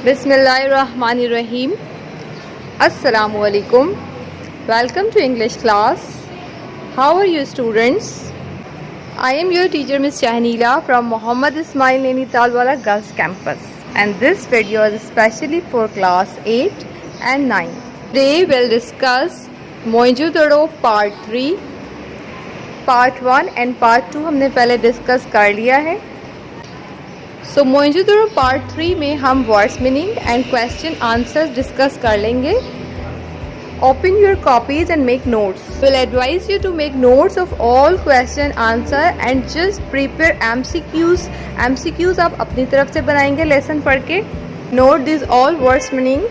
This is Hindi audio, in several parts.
Bismillahirrahmanirrahim. Assalamualaikum. Welcome to English class. How are you students? I am your teacher Miss Shahnila from Muhammad Ismail Nainitalwala Girls Campus, and this video is especially for class 8 and 9. Today we'll discuss मोइंजोदड़ो part 3, part 1 and part 2 हमने पहले डिस्कस कर लिया है. सो मोइंजोदड़ो पार्ट 3 में हम words meaning and question answers discuss कर लेंगे. Open your copies and make notes. Will advise you to make notes of all question answer and just prepare MCQs. MCQs आप अपनी तरफ से बनाएंगे लेसन पढ़ के. Note this all words meaning.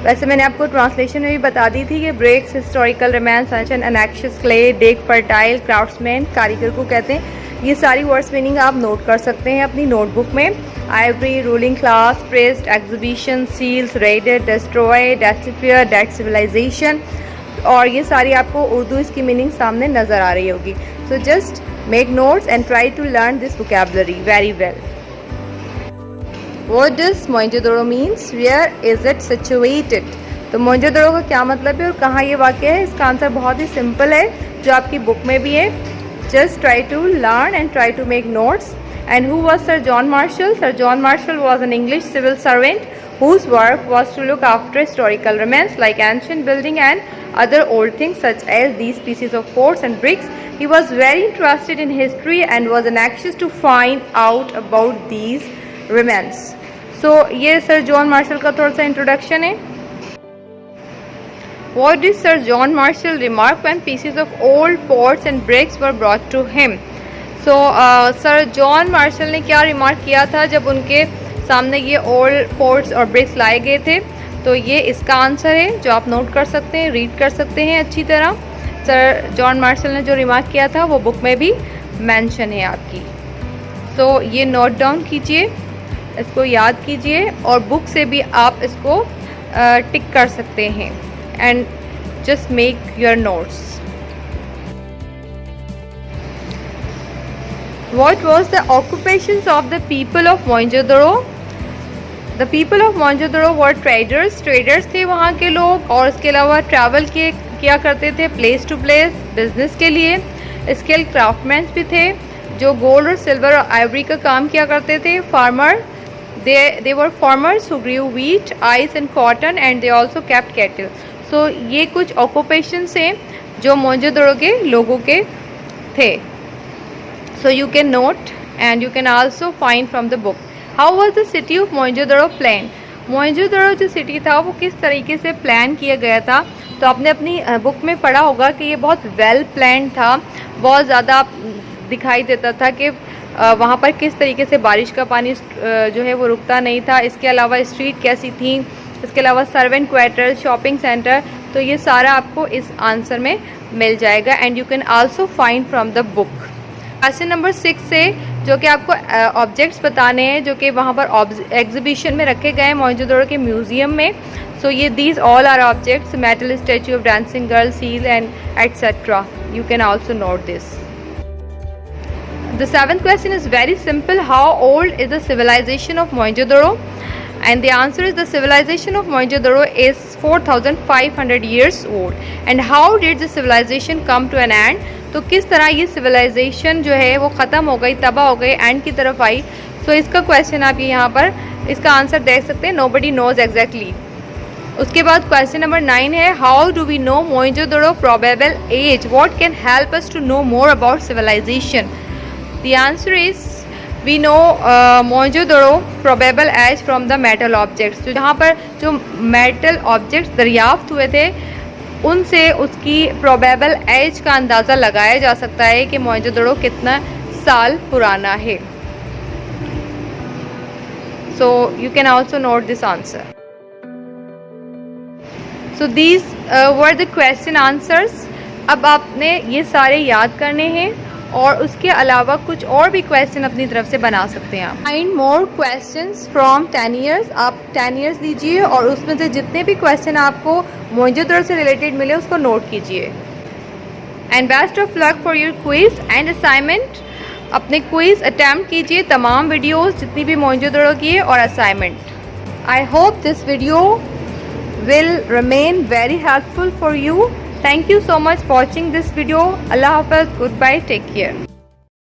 वैसे मैंने आपको ट्रांसलेशन में भी बता दी थी कि bricks, historical, romance, sunshine, anxious, clay, dig, fertile, craftsman, कारीगर को कहते हैं. ये सारी वर्ड्स मीनिंग आप नोट कर सकते हैं अपनी नोटबुक में. Ivory, ruling class, pressed, exhibition, seals, raided, destroy, decipher, dead civilisation, और ये सारी आपको उर्दू इसकी मीनिंग सामने नज़र आ रही होगी. So just make notes and try to learn this vocabulary very well. What does Mohenjodaro means? Where is it situated? तो मोइंजोदड़ो का क्या मतलब है और कहाँ ये वाक़ है? इसका आंसर बहुत ही सिंपल है जो आपकी बुक में भी है. Just try to learn and try to make notes. And who was Sir John Marshall? Sir John Marshall was an English civil servant whose work was to look after historical remains like ancient building and other old things such as these pieces of forts and bricks. He was very interested in history and was anxious to find out about these remains. So ये Sir John Marshall का थोड़ा सा इंट्रोडक्शन है. What did Sir John Marshall remark when pieces of old pots and bricks were brought to him? So Sir John Marshall ने क्या रिमार्क किया था जब उनके सामने ये ओल्ड पोट्स और ब्रिक्स लाए गए थे? तो ये इसका आंसर है जो आप नोट कर सकते हैं, रीड कर सकते हैं अच्छी तरह. सर जॉन मार्शल ने जो रिमार्क किया था वो बुक में भी मेंशन है आपकी. सो ये नोट डाउन कीजिए, इसको याद कीजिए और बुक से भी आप इसको टिक कर सकते हैं. And just make your notes. What was the occupations of the people of Mohenjo-daro? The people of Mohenjo-daro were traders. Traders थे वहाँ के लोग, और इसके अलावा ट्रैवल किया करते थे प्लेस टू प्लेस बिजनेस के लिए. स्किल क्राफ्टमैन भी थे जो गोल्ड और सिल्वर और आइवरी का काम किया करते थे. Farmer, they were farmers who grew wheat, ice and cotton, and they also kept cattle. सो ये कुछ ऑक्यूपेशंस हैं जो मोइंजोदड़ो के लोगों के थे. So you can note and you can also find from the book. How was the city of Mohenjodaro plan? Mohenjodaro जो सिटी था वो किस तरीके से प्लान किया गया था? तो आपने अपनी बुक में पढ़ा होगा कि ये बहुत वेल प्लान था. बहुत ज़्यादा दिखाई देता था कि वहाँ पर किस तरीके से बारिश का पानी जो है वो रुकता नहीं था. इसके अलावा स्ट्रीट कैसी थी, इसके अलावा सर्वेंट क्वार्टर, शॉपिंग सेंटर, तो ये सारा आपको इस आंसर में मिल जाएगा. And you can also find from the book. Question number 6 से जो कि आपको ऑब्जेक्ट्स बताने हैं जो कि वहाँ पर एग्जीबिशन में रखे गए हैं मोइंजोदड़ो के म्यूजियम में. सो ये these all are objects, metal statue of dancing girl, seal and etcetera. You can also note this. The seventh question is very simple. How old is the civilization of Mohenjo-daro? And the answer is the civilization of Mohenjo-daro is 4,500 years old. And how did the civilization come to an end? तो किस तरह ये civilization जो है वो ख़त्म हो गई, तबाह हो गई, एंड की तरफ आई. सो इसका क्वेश्चन आप ये यहाँ पर इसका आंसर देख सकते हैं. Nobody knows exactly. उसके बाद क्वेश्चन नंबर 9 है How do we know Mohenjo-daro probable age? What can help us to know more about civilization? The answer is we know Mohenjo-daro probable age from the metal objects. तो जहाँ पर जो मेटल ऑब्जेक्ट्स दरियाफ्त हुए थे उनसे उसकी प्रोबेबल एज का अंदाज़ा लगाया जा सकता है कि मोहेंजो-दड़ो कितना साल पुराना है. सो you can also note this answer. So these were the question answers. अब आपने ये सारे याद करने हैं और उसके अलावा कुछ और भी क्वेश्चन अपनी तरफ से बना सकते हैं आप. Find more questions from 10 years. आप 10 ईयर्स लीजिए और उसमें से जितने भी क्वेश्चन आपको मोहेंजो-दड़ो से रिलेटेड मिले उसको नोट कीजिए. And best of luck for your quiz and assignment. अपने क्विज अटैम्प्ट कीजिए, तमाम वीडियोस जितनी भी मोहेंजो-दड़ो की है और assignment. I hope this video will remain very helpful for you. Thank you so much for watching this video. Allah Hafiz. Goodbye. Take care.